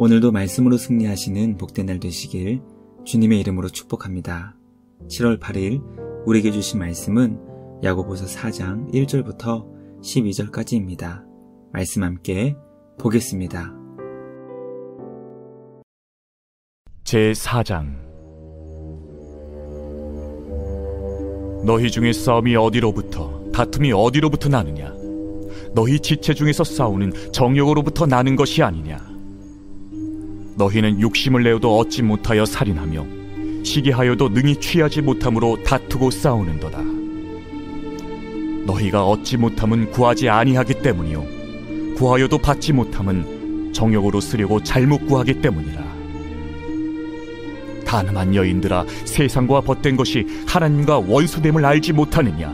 오늘도 말씀으로 승리하시는 복된 날 되시길 주님의 이름으로 축복합니다. 7월 8일 우리에게 주신 말씀은 야고보서 4장 1절부터 12절까지입니다. 말씀 함께 보겠습니다. 제4장. 너희 중에 싸움이 어디로부터, 다툼이 어디로부터 나느냐? 너희 지체 중에서 싸우는 정욕으로부터 나는 것이 아니냐? 너희는 욕심을 내어도 얻지 못하여 살인하며 시기하여도 능히 취하지 못함으로 다투고 싸우는도다. 너희가 얻지 못함은 구하지 아니하기 때문이요 구하여도 받지 못함은 정욕으로 쓰려고 잘못 구하기 때문이라. 가늠한 여인들아, 세상과 벗된 것이 하나님과 원수됨을 알지 못하느냐?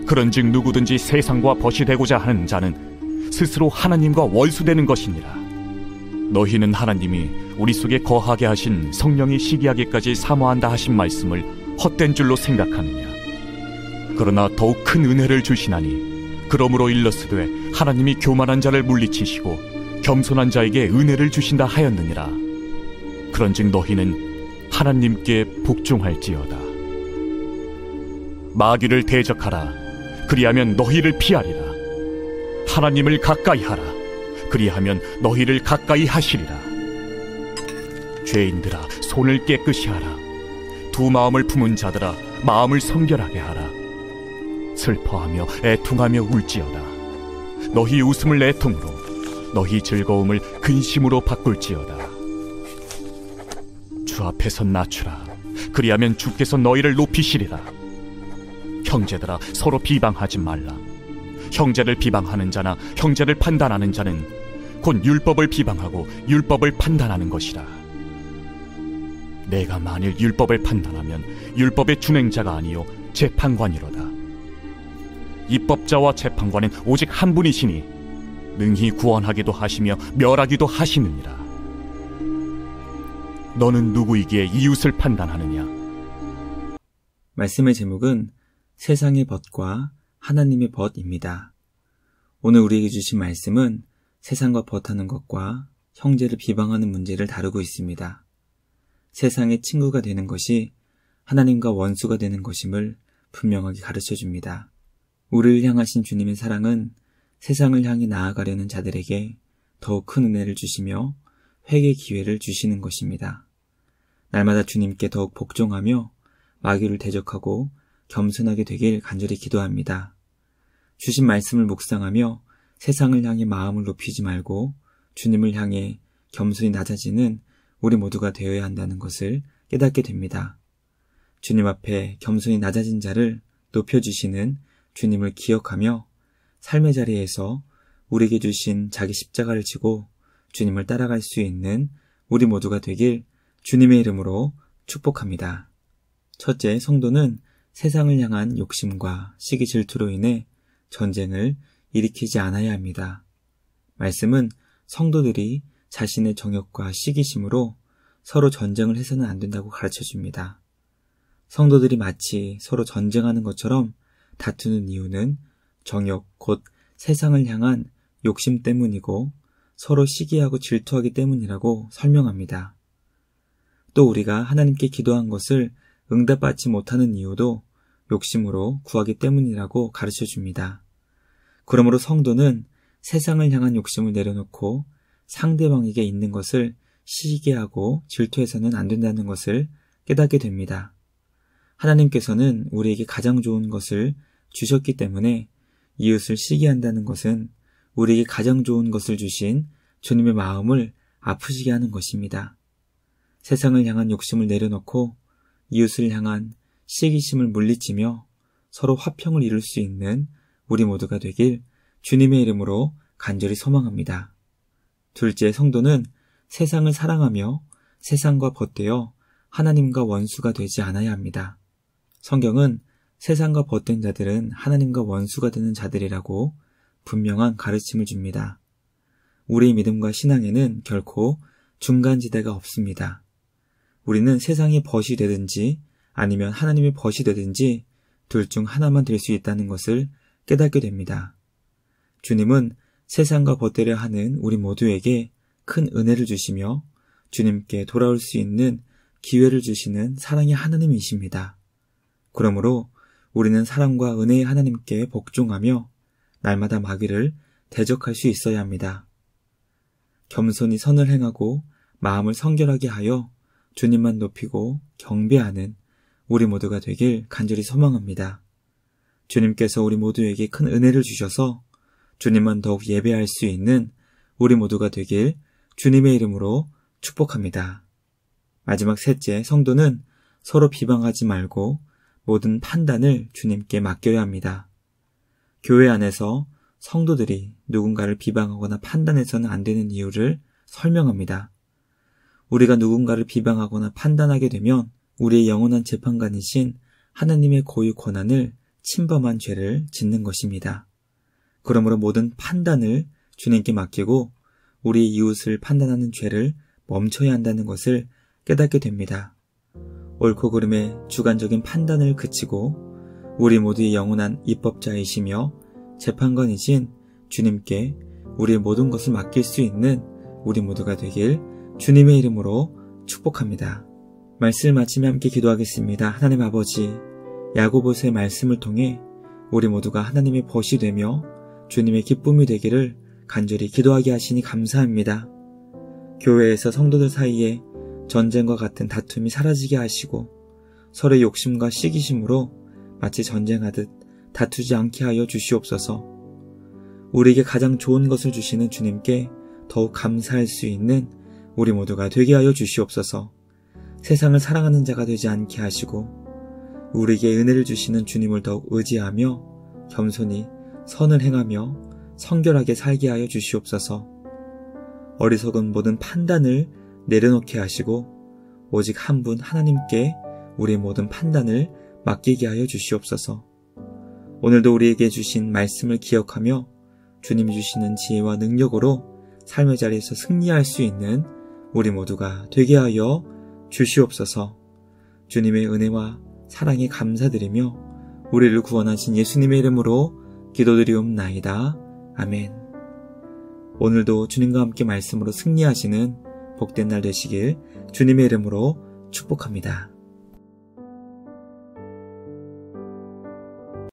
그런즉 누구든지 세상과 벗이 되고자 하는 자는 스스로 하나님과 원수되는 것이니라. 너희는 하나님이 우리 속에 거하게 하신 성령이 시기하기까지 사모한다 하신 말씀을 헛된 줄로 생각하느냐? 그러나 더욱 큰 은혜를 주시나니 그러므로 일렀으되 하나님이 교만한 자를 물리치시고 겸손한 자에게 은혜를 주신다 하였느니라. 그런즉 너희는 하나님께 복종할지어다. 마귀를 대적하라. 그리하면 너희를 피하리라. 하나님을 가까이 하라. 그리하면 너희를 가까이 하시리라. 죄인들아, 손을 깨끗이 하라. 두 마음을 품은 자들아, 마음을 성결하게 하라. 슬퍼하며 애통하며 울지어다. 너희 웃음을 애통으로, 너희 즐거움을 근심으로 바꿀지어다. 주 앞에서 낮추라. 그리하면 주께서 너희를 높이시리라. 형제들아, 서로 비방하지 말라. 형제를 비방하는 자나 형제를 판단하는 자는 곧 율법을 비방하고 율법을 판단하는 것이라. 내가 만일 율법을 판단하면 율법의 준행자가 아니요 재판관이로다. 입법자와 재판관은 오직 한 분이시니 능히 구원하기도 하시며 멸하기도 하시느니라. 너는 누구이기에 이웃을 판단하느냐? 말씀의 제목은 세상의 벗과 하나님의 벗입니다. 오늘 우리에게 주신 말씀은 세상과 벗하는 것과 형제를 비방하는 문제를 다루고 있습니다. 세상의 친구가 되는 것이 하나님과 원수가 되는 것임을 분명하게 가르쳐 줍니다. 우리를 향하신 주님의 사랑은 세상을 향해 나아가려는 자들에게 더욱 큰 은혜를 주시며 회개 기회를 주시는 것입니다. 날마다 주님께 더욱 복종하며 마귀를 대적하고 겸손하게 되길 간절히 기도합니다. 주신 말씀을 묵상하며 세상을 향해 마음을 높이지 말고 주님을 향해 겸손히 낮아지는 우리 모두가 되어야 한다는 것을 깨닫게 됩니다. 주님 앞에 겸손히 낮아진 자를 높여주시는 주님을 기억하며 삶의 자리에서 우리에게 주신 자기 십자가를 지고 주님을 따라갈 수 있는 우리 모두가 되길 주님의 이름으로 축복합니다. 첫째, 성도는 세상을 향한 욕심과 시기 질투로 인해 전쟁을 일으키지 않아야 합니다. 말씀은 성도들이 자신의 정욕과 시기심으로 서로 전쟁을 해서는 안 된다고 가르쳐 줍니다. 성도들이 마치 서로 전쟁하는 것처럼 다투는 이유는 정욕, 곧 세상을 향한 욕심 때문이고 서로 시기하고 질투하기 때문이라고 설명합니다. 또 우리가 하나님께 기도한 것을 응답받지 못하는 이유도 욕심으로 구하기 때문이라고 가르쳐 줍니다. 그러므로 성도는 세상을 향한 욕심을 내려놓고 상대방에게 있는 것을 시기하고 질투해서는 안 된다는 것을 깨닫게 됩니다. 하나님께서는 우리에게 가장 좋은 것을 주셨기 때문에 이웃을 시기한다는 것은 우리에게 가장 좋은 것을 주신 주님의 마음을 아프시게 하는 것입니다. 세상을 향한 욕심을 내려놓고 이웃을 향한 시기심을 물리치며 서로 화평을 이룰 수 있는 우리 모두가 되길 주님의 이름으로 간절히 소망합니다. 둘째, 성도는 세상을 사랑하며 세상과 벗되어 하나님과 원수가 되지 않아야 합니다. 성경은 세상과 벗된 자들은 하나님과 원수가 되는 자들이라고 분명한 가르침을 줍니다. 우리의 믿음과 신앙에는 결코 중간지대가 없습니다. 우리는 세상의 벗이 되든지 아니면 하나님의 벗이 되든지 둘 중 하나만 될 수 있다는 것을 깨닫게 됩니다. 주님은 세상과 벗되려 하는 우리 모두에게 큰 은혜를 주시며 주님께 돌아올 수 있는 기회를 주시는 사랑의 하나님이십니다. 그러므로 우리는 사랑과 은혜의 하나님께 복종하며 날마다 마귀를 대적할 수 있어야 합니다. 겸손히 선을 행하고 마음을 성결하게 하여 주님만 높이고 경배하는 우리 모두가 되길 간절히 소망합니다. 주님께서 우리 모두에게 큰 은혜를 주셔서 주님만 더욱 예배할 수 있는 우리 모두가 되길 주님의 이름으로 축복합니다. 마지막 셋째, 성도는 서로 비방하지 말고 모든 판단을 주님께 맡겨야 합니다. 교회 안에서 성도들이 누군가를 비방하거나 판단해서는 안 되는 이유를 설명합니다. 우리가 누군가를 비방하거나 판단하게 되면 우리의 영원한 재판관이신 하나님의 고유 권한을 침범한 죄를 짓는 것입니다. 그러므로 모든 판단을 주님께 맡기고 우리의 이웃을 판단하는 죄를 멈춰야 한다는 것을 깨닫게 됩니다. 옳고 그름의 주관적인 판단을 그치고 우리 모두의 영원한 입법자이시며 재판관이신 주님께 우리의 모든 것을 맡길 수 있는 우리 모두가 되길 주님의 이름으로 축복합니다. 말씀을 마치며 함께 기도하겠습니다. 하나님 아버지, 야고보서의 말씀을 통해 우리 모두가 하나님의 벗이 되며 주님의 기쁨이 되기를 간절히 기도하게 하시니 감사합니다. 교회에서 성도들 사이에 전쟁과 같은 다툼이 사라지게 하시고 서로의 욕심과 시기심으로 마치 전쟁하듯 다투지 않게 하여 주시옵소서. 우리에게 가장 좋은 것을 주시는 주님께 더욱 감사할 수 있는 우리 모두가 되게 하여 주시옵소서. 세상을 사랑하는 자가 되지 않게 하시고 우리에게 은혜를 주시는 주님을 더욱 의지하며 겸손히 선을 행하며 성결하게 살게 하여 주시옵소서. 어리석은 모든 판단을 내려놓게 하시고 오직 한 분 하나님께 우리의 모든 판단을 맡기게 하여 주시옵소서. 오늘도 우리에게 주신 말씀을 기억하며 주님이 주시는 지혜와 능력으로 삶의 자리에서 승리할 수 있는 우리 모두가 되게 하여 주시옵소서. 주님의 은혜와 사랑에 감사드리며 우리를 구원하신 예수님의 이름으로 기도드리옵나이다. 아멘. 오늘도 주님과 함께 말씀으로 승리하시는 복된 날 되시길 주님의 이름으로 축복합니다.